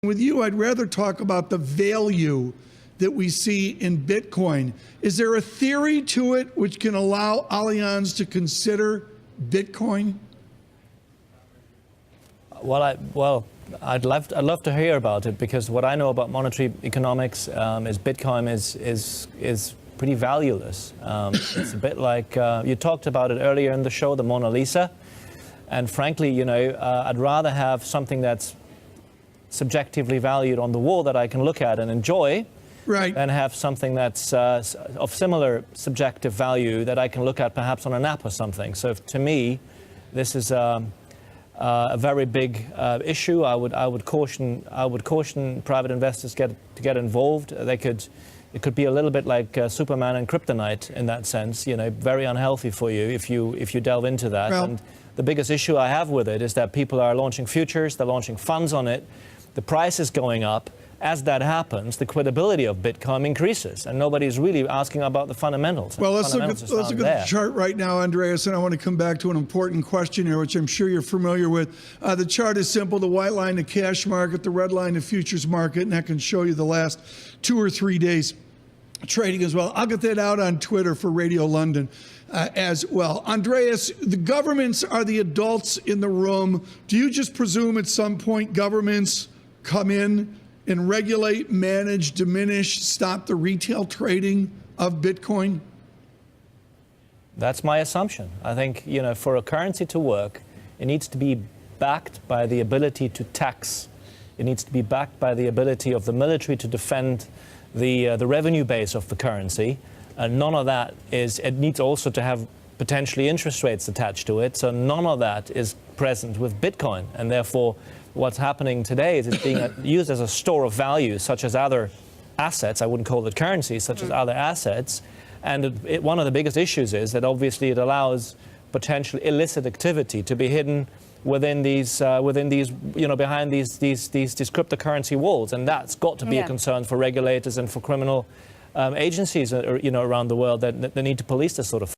With you, I'd rather talk about the value that we see in Bitcoin. Is there a theory to it which can allow Allianz to consider Bitcoin? Well, I'd love to hear about it, because what I know about monetary economics is Bitcoin is pretty valueless. It's a bit like you talked about it earlier in the show, the Mona Lisa, and frankly, you know, I'd rather have something that's subjectively valued on the wall that I can look at and enjoy, right, than have something that's of similar subjective value that I can look at perhaps on an app or something. So to me, this is a very big issue. I would caution private investors to get involved. It could be a little bit like Superman and kryptonite in that sense. You know, very unhealthy for you if you delve into that. Well, and the biggest issue I have with it is that people are launching futures, they're launching funds on it. The price is going up. As that happens, the credibility of Bitcoin increases, and nobody's really asking about the fundamentals. Well, let's look at the chart right now, Andreas, and I want to come back to an important question here, which I'm sure you're familiar with. The chart is simple. The white line, the cash market, the red line, the futures market, and I can show you the last 2 or 3 days trading as well. I'll get that out on Twitter for Radio London as well. Andreas, the governments are the adults in the room. Do you just presume at some point governments come in and regulate, manage, diminish, stop the retail trading of Bitcoin? That's my assumption. I think, you know, for a currency to work, it needs to be backed by the ability to tax. It needs to be backed by the ability of the military to defend the revenue base of the currency. And none of that is, it needs also to have potentially interest rates attached to it. So none of that is present with Bitcoin. And therefore, what's happening today is it's being used as a store of value, such as other assets. I wouldn't call it currency, such as other assets. And one of the biggest issues is that obviously it allows potential illicit activity to be hidden within these, you know, behind these cryptocurrency walls. And that's got to be a concern for regulators and for criminal agencies, you know, around the world that need to police this sort of thing.